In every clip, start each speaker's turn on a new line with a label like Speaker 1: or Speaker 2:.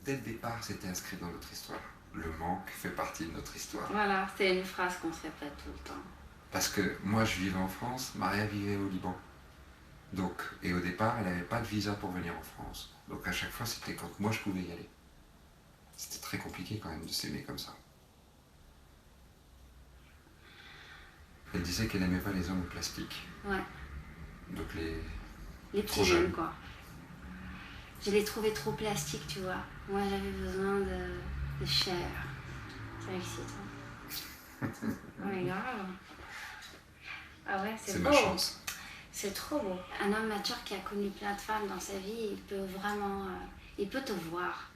Speaker 1: dès le départ, c'était inscrit dans notre histoire. Le manque fait partie de notre histoire.
Speaker 2: Voilà, c'est une phrase qu'on se répète tout le temps.
Speaker 1: Parce que moi, je vivais en France, Maria vivait au Liban. Donc, et au départ, elle n'avait pas de visa pour venir en France. Donc à chaque fois, c'était quand moi je pouvais y aller. C'était très compliqué quand même de s'aimer comme ça. Elle disait qu'elle n'aimait pas les hommes plastiques.
Speaker 2: Ouais.
Speaker 1: Donc
Speaker 2: les
Speaker 1: trop
Speaker 2: petits jeunes,
Speaker 1: jeunes.
Speaker 2: quoi. Je les trouvais trop plastiques, tu vois. Moi, j'avais besoin de chair. C'est excitant. Ouais, grave. Ah ouais, c'est beau.
Speaker 1: Ma chance.
Speaker 2: C'est trop beau. Un homme mature qui a connu plein de femmes dans sa vie, il peut vraiment... il peut te voir.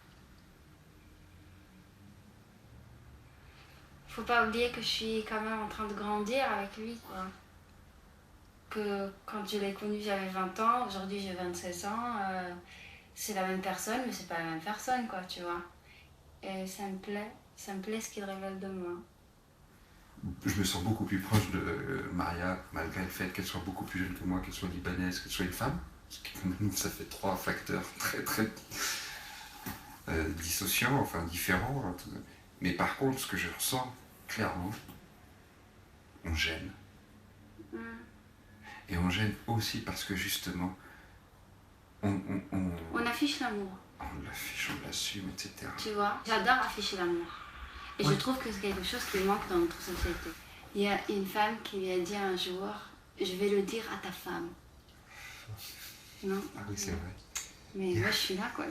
Speaker 2: Faut pas oublier que je suis quand même en train de grandir avec lui, quoi. Que quand je l'ai connu, j'avais 20 ans, aujourd'hui j'ai 26 ans. C'est la même personne, mais c'est pas la même personne, quoi, tu vois. Et ça me plaît ce qu'il révèle de moi.
Speaker 1: Je me sens beaucoup plus proche de Maria, malgré le fait qu'elle soit beaucoup plus jeune que moi, qu'elle soit libanaise, qu'elle soit une femme. Parce que ça fait 3 facteurs très très dissociants, enfin différents. Hein, mais par contre, ce que je ressens, clairement, on gêne. Et on gêne aussi parce que justement,
Speaker 2: on affiche l'amour.
Speaker 1: On l'affiche, on l'assume, etc.
Speaker 2: Tu vois, j'adore afficher l'amour. Et je trouve que c'est quelque chose qui manque dans notre société. Il y a une femme qui lui a dit un jour, je vais le dire à ta femme. Non?
Speaker 1: Ah oui, c'est vrai.
Speaker 2: Mais moi, je suis là, quoi.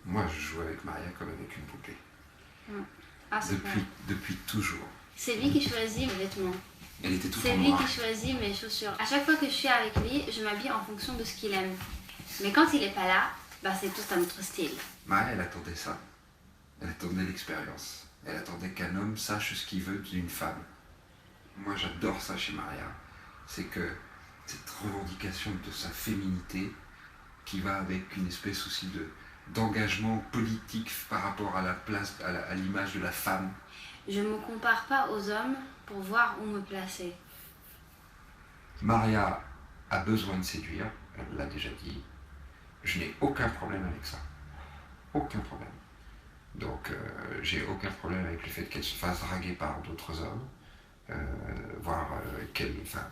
Speaker 1: Moi, je joue avec Maria comme avec une poupée.
Speaker 2: Ah,
Speaker 1: depuis toujours.
Speaker 2: C'est lui qui choisit mes vêtements.
Speaker 1: Elle était tout en
Speaker 2: C'est lui
Speaker 1: noir.
Speaker 2: qui choisit mes chaussures. À chaque fois que je suis avec lui, je m'habille en fonction de ce qu'il aime. Mais quand il n'est pas là, bah, c'est tout un autre style.
Speaker 1: Maria, elle attendait ça. Elle attendait l'expérience. Elle attendait qu'un homme sache ce qu'il veut d'une femme. Moi, j'adore ça chez Maria. C'est que cette revendication de sa féminité qui va avec une espèce aussi d'engagement politique par rapport à la place, à l'image de la femme.
Speaker 2: Je ne me compare pas aux hommes pour voir où me placer.
Speaker 1: Maria a besoin de séduire, elle l'a déjà dit. Je n'ai aucun problème avec ça. Aucun problème. Donc, j'ai aucun problème avec le fait qu'elle se fasse draguer par d'autres hommes, voire qu'elle... Enfin,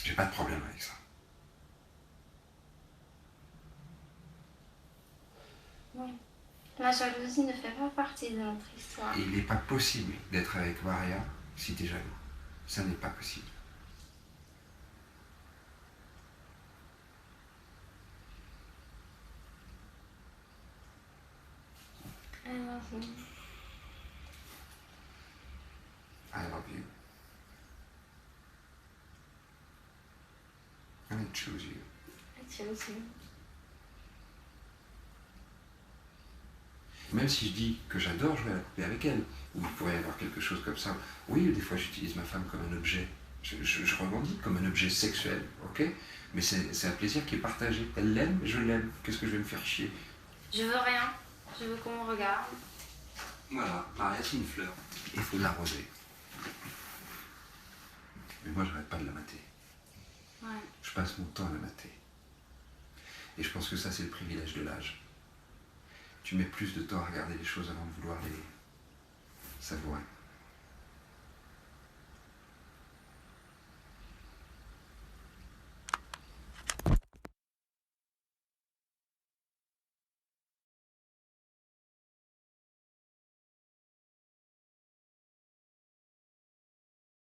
Speaker 1: j'ai pas de problème avec ça.
Speaker 2: Oui. La jalousie ne fait pas partie de notre histoire.
Speaker 1: Et il n'est pas possible d'être avec Maria si tu es jaloux. Ça n'est pas possible.
Speaker 2: I love you.
Speaker 1: I love you. And I choose you.
Speaker 2: I choose you.
Speaker 1: Même si je dis que j'adore jouer à la poupée avec elle, ou il pourrait y avoir quelque chose comme ça, oui, des fois j'utilise ma femme comme un objet. Je revendique comme un objet sexuel, ok? Mais c'est un plaisir qui est partagé. Elle l'aime, je l'aime. Qu'est-ce que je vais me faire chier?
Speaker 2: Je veux rien. Je veux qu'on me regarde.
Speaker 1: Voilà, Maria, c'est une fleur. Il faut l'arroser. Mais moi, je n'arrête pas de la mater.
Speaker 2: Ouais.
Speaker 1: Je passe mon temps à la mater. Et je pense que ça, c'est le privilège de l'âge. Tu mets plus de temps à regarder les choses avant de vouloir les savourer.